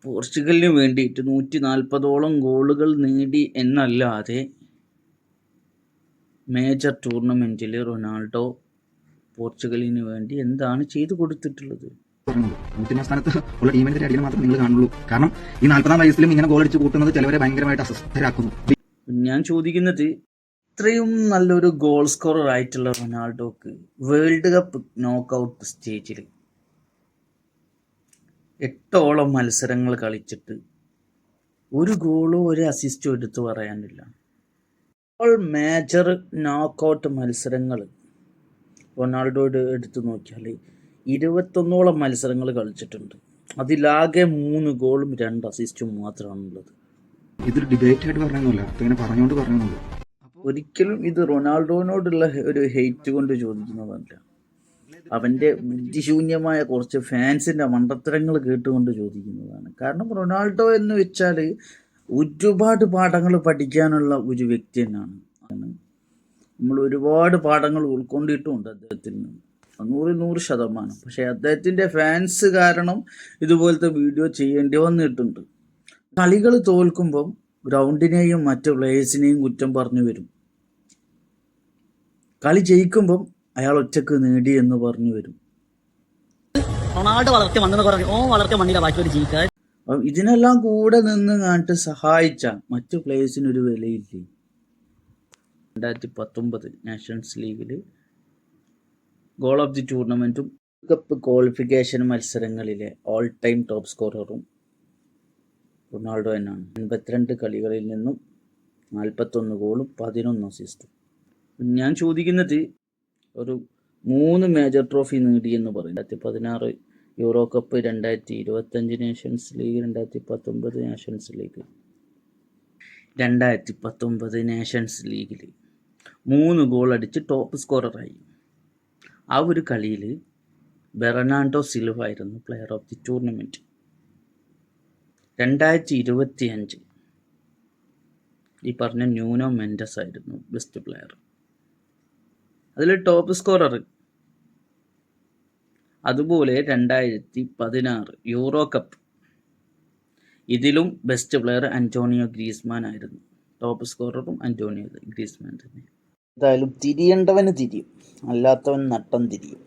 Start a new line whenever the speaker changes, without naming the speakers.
പോർച്ചുഗലിന് വേണ്ടിയിട്ട് 140ഓളം ഗോളുകൾ നേടി എന്നല്ലാതെ മേജർ ടൂർണമെൻറ്റിൽ റൊണാൾഡോ പോർച്ചുഗലിന് വേണ്ടി എന്താണ് ചെയ്തു കൊടുത്തിട്ടുള്ളത്?
സ്ഥാനത്ത് ഉള്ള ടീമിന്റെ അടിയിൽ മാത്രം നിങ്ങൾ കാണുള്ളൂ. കാരണം ഈ 40-ാം വയസ്സിലും ഇങ്ങനെ ഗോൾ അടിച്ച് കൂട്ടുന്നത് ചിലവരെ ഭയങ്കരമായിട്ട് അസ്വസ്ഥരാക്കുന്നു.
ഞാൻ ചോദിക്കുന്നത്, ഇത്രയും നല്ലൊരു ഗോൾ സ്കോറർ ആയിട്ടുള്ള റൊണാൾഡോക്ക് വേൾഡ് കപ്പ് നോക്കൗട്ട് സ്റ്റേജിൽ 8ഓളം മത്സരങ്ങൾ കളിച്ചിട്ട് ഒരു ഗോളോ ഒരു അസിസ്റ്റോ എടുത്തു പറയാനില്ല. അപ്പോൾ മേജർ നോക്കൗട്ട് മത്സരങ്ങൾ റൊണാൾഡോയുടെ എടുത്തു നോക്കിയാൽ 21ഓളം മത്സരങ്ങൾ കളിച്ചിട്ടുണ്ട്. അതിലാകെ 3 ഗോളും 2 അസിസ്റ്റും മാത്രമാണുള്ളത്.
ഇതൊരു ഡിബേറ്റ് ആയിട്ട് പറഞ്ഞൊന്നുമില്ല, ഇങ്ങനെ പറഞ്ഞുകൊണ്ട് പറഞ്ഞൊന്നുമില്ല.
ഒരിക്കലും ഇത് റൊണാൾഡോനോടുള്ള ഒരു ഹെയ്റ്റ് കൊണ്ട് ചോദിക്കുന്നതല്ല. അവൻ്റെ ബുദ്ധിശൂന്യമായ കുറച്ച് ഫാൻസിൻ്റെ മണ്ടത്തരങ്ങൾ കേട്ടുകൊണ്ട് ചോദിക്കുന്നതാണ്. കാരണം റൊണാൾഡോ എന്ന് വെച്ചാൽ ഒരുപാട് പാഠങ്ങൾ പഠിക്കാനുള്ള ഒരു വ്യക്തി തന്നെയാണ്. നമ്മൾ ഒരുപാട് പാഠങ്ങൾ ഉൾക്കൊണ്ടിട്ടുമുണ്ട് അദ്ദേഹത്തിൽ നിന്ന്, 100%. പക്ഷേ അദ്ദേഹത്തിൻ്റെ ഫാൻസ് കാരണം ഇതുപോലത്തെ വീഡിയോ ചെയ്യേണ്ടി വന്നിട്ടുണ്ട്. കളികൾ തോൽക്കുമ്പം ഗ്രൗണ്ടിനെയും മറ്റ് പ്ലേയേഴ്സിനെയും കുറ്റം പറഞ്ഞു വരും. കളി ജയിക്കുമ്പം അയാൾ ഒറ്റക്ക് നേടി എന്ന് പറഞ്ഞു വരും.
റൊണാൾഡോ വളർത്തി വന്നെന്ന് പറഞ്ഞു, ഓ വളർത്തി മണ്ണിലെ ബാക്കി ജയിക്കാൻ.
ഇതിനെല്ലാം കൂടെ നിന്ന് കണ്ടിട്ട് സഹായിച്ച മറ്റു പ്ലേയേഴ്സിനൊരു വിലയില്ലേ? 2019 നാഷൻസ് ലീഗിൽ ഗോൾ ഓഫ് ദി ടൂർണമെൻറ്റും കപ്പ് ക്വാളിഫിക്കേഷൻ മത്സരങ്ങളിലെ ഓൾ ടൈം ടോപ്പ് സ്കോററും റൊണാൾഡോ തന്നെയാണ്. 82 കളികളിൽ നിന്നും 41 ഗോളും 11 അസിസ്റ്റും. ഞാൻ ചോദിക്കുന്നത്, ഒരു 3 മേജർ ട്രോഫി നേടിയെന്ന് പറയും. 2016 euro cup, 2025 nations league, 2019 nations league. 2019 nations ലീഗിൽ 3 ഗോൾ അടിച്ച് ടോപ്പ് സ്കോററായി. ആ ഒരു കളിയിൽ ബെർണാർഡോ സിൽവ ആയിരുന്നു പ്ലെയർ ഓഫ് ദി ടൂർണമെൻറ്റ്. 2025 ഈ പറഞ്ഞ ന്യൂനോ മെൻഡസ് ആയിരുന്നു ബെസ്റ്റ് പ്ലെയർ. അതിൽ ടോപ്പ് സ്കോറർ. അതുപോലെ 2016 യൂറോ കപ്പ്, ഇതിലും ബെസ്റ്റ് പ്ലെയർ അന്റോണിയോ ഗ്രീസ്മാൻ ആയിരുന്നു. ടോപ്പ് സ്കോററും അന്റോണിയോ ഗ്രീസ്മാൻ തന്നെ. എന്തായാലും തിരിയേണ്ടവന് തിരിയും, അല്ലാത്തവൻ നട്ടം തിരിയും.